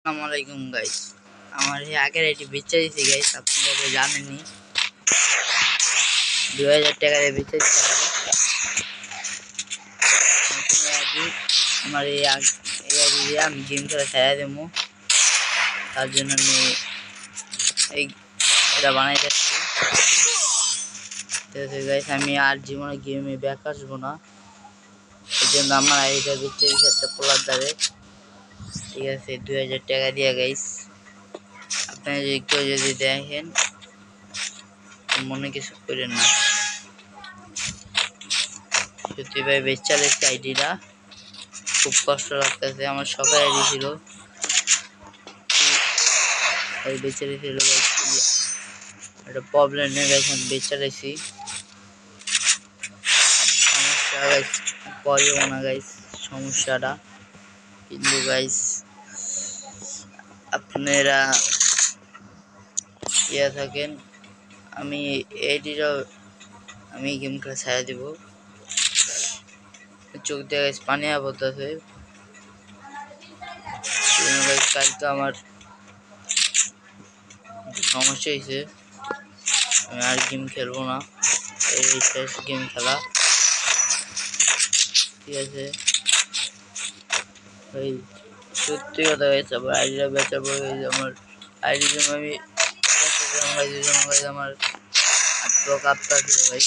আসসালামাইকুম গাইস, আমার এই আগের এটি বেচে দিয়েছি গাইস, আপনারা তো জানেনই। 2000 টাকা দিয়ে বেচে দিতে হবে। আমার এই আইডি দিয়ে আমি গেম খেলা ছেড়ে দেবো, তার জন্য আমি এটা বানাই যাচ্ছি। ঠিক আছে গাইস, আমি আর জীবনে গেমে ব্যাক আসবো না, এই জন্য আমার আইডিটা বেচে দিয়েছি একটা পোলার দ্বারে। ঠিক আছে, 2000 টাকা দিয়ে গাইস। আপনারা কেউ যদি দেখেন মনে কিছু করেন না, সত্যি ভাই বেচা দিচ্ছে আইডিটা, খুব কষ্ট লাগতেছে। আমার শখের আইডি ছিল, বেচে দিয়েছিল একটা প্রবলেম নিয়ে গেছে, আমি বেচে দিয়েছি। সমস্যা গাইস পরেও না গাইস সমস্যাটা, কিন্তু গাইস আপনারা ইয়ে থাকেন, আমি এইটিরও আমি গেম খেলা ছাড়া দিব। চোখ দিয়ে গাইস পানি পড়তেছে, কালকে আমার সমস্যা হয়েছে, আমি আর গেম খেলবো না, এই শেষ গেম খেলা। ঠিক আছে ভাই, সত্যি কথা গাইছে, আবার আইডিটা বেচার পরে আমার আইডির জন্য আমি আমার কাপটা ছিল ভাই,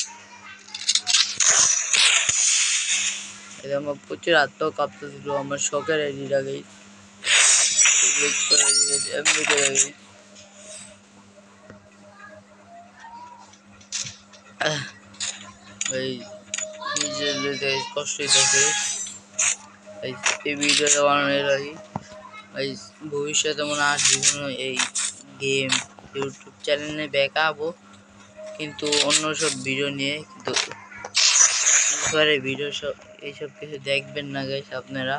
আমার প্রচুর কাঁপতে ছিল। আমার শখের আইডিটা গাইস এমনি করে গাইস। ভাই নিজের কষ্ট হইতেছে এই ভিডিওটা বানানোর আগে। ভাই ভবিষ্যতে মনে আর জীবনে এই গেম ইউটিউব চ্যানেলে দেখাবো, কিন্তু অন্য সব ভিডিও নিয়ে, কিন্তু ভিডিও সব এইসব কিছু দেখবেন না গাইস আপনারা।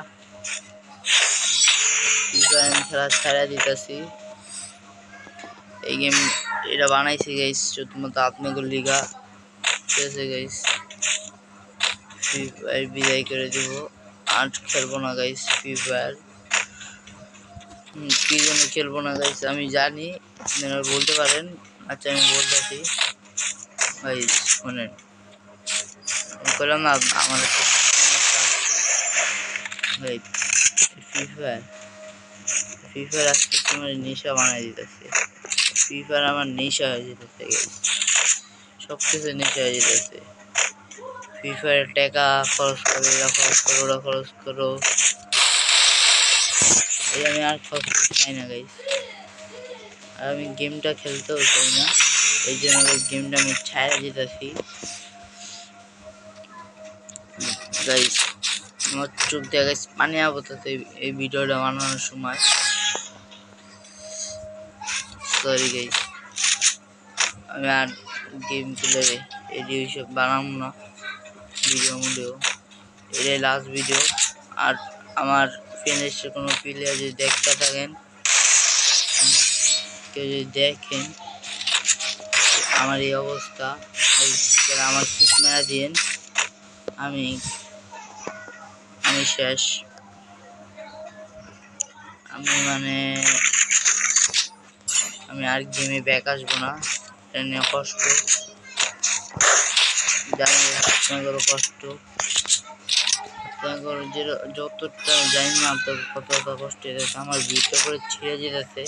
আমি খেলা ছাড়া দিতেছি, এই গেম এটা বানাইছি গাইস শুধুমাত্র আপনাদের লিগা। ঠিক আছে গাইস, ফ্রি ফায়ার বিদায় করে দিব, আর খেলবো না গাইস ফ্রি ফায়ার। কি জন্য খেলবো না গাইস আমি জানি, আপনারা বলতে পারেন। আচ্ছা আমি বলতেছি ভাই, শোনেন, বললাম না আমার একটা সমস্যা আছে ভাই। ফ্রি ফায়ার আজকে তোমার নেশা বানাই দিতেছে, ফ্রি ফায়ার আমার নেশা হয়ে যেতেছে গাইস, সব কিছু নেশা হয়ে যেতেছে। ফ্রি ফায়ার টাকা খরচ করো, এরা খরচ করো, ওরা খরচ করো, এই আমি আর খরচ চাই না গাইস। আর আমি গেমটা খেলতেও চাই না, এই জন্য গেমটা আমি ছাড়া যেতেছি গাইস। আমার চোখ দিয়ে গাইস পানি আবতাতে এই ভিডিওটা বানানোর সময়, সরি গাইস। আমি আর গেম খেলে এডি সব বানাবো না ভিডিও মধ্যেও, এটাই লাস্ট ভিডিও। আর আমার ফ্রেন্ডের কোনো প্লেয়ার যদি দেখতে থাকেন, কেউ যদি দেখেন আমার এই অবস্থা, আমার কিক মেরা দিন, আমি শেষ। আমি আর গেমে ব্যাক আসবো না, এটা নিয়ে কষ্ট জানি, আপনাদেরও কষ্ট, যতটা জানি না আপনার কতটা কষ্ট হয়েছে। আমার ভিডিও করে ছিঁড়ে যেতেছে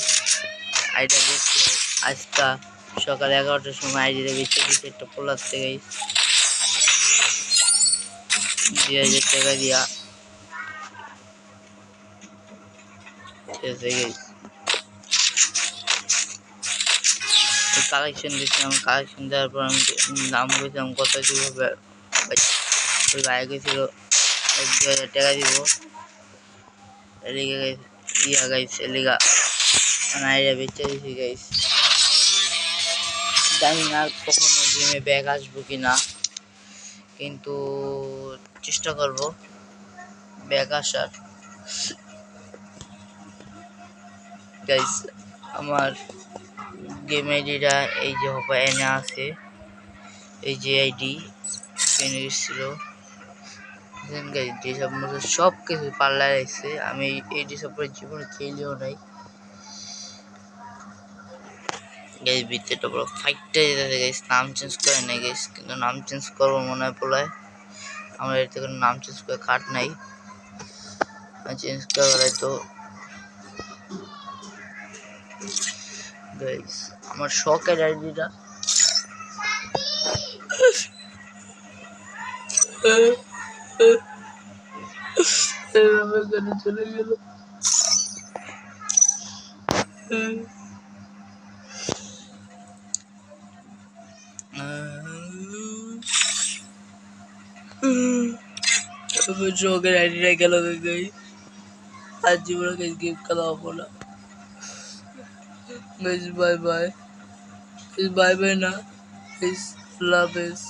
আইডিটা দেখছি আজকা সকাল 11টার সময় আইডিটা বেঁচে দিচ্ছে একটা পোলার থেকে 2000 টাকা দিয়া। ঠিক আছে কালেকশন দিচ্ছিলাম, কালেকশন দেওয়ার পর আমি দাম বলছিলাম কত দিব, ওই ভাই গেছিল 2000 টাকা দিব, এলিগা গাইস এলিগা আইডিয়া বেঁচে দিয়েছি গাইস। জানি না কখনো গেমে ব্যাক আসবো কিনা, কিন্তু চেষ্টা করব ব্যাক আসার গাইস। আমার গেম আইডিটা এই যে এনে আছে, এই যে আইডি এনে ছিল যেসব সব কিছু পাল্লা এসছে, আমি এই সব জীবনে খেলিও নাই, গাইস ভিতরেটা পুরো ফাইটটা যেতে গাইস, নাম চেঞ্জ করে নাই গাইস, কিন্তু নাম চেঞ্জ করবো মনে হয় পোলায়। আমার এর থেকে নাম চেঞ্জ করে কাট নাই, চেঞ্জ করে তো গাইস আমার শখের আইডিটা চলে গেল। শখের আইডিটা গেল গাইস, আর জীবনে গাইস গেম খেলা হবো না guys. Bye bye guys, bye bye না গাইস, লাভ ইস।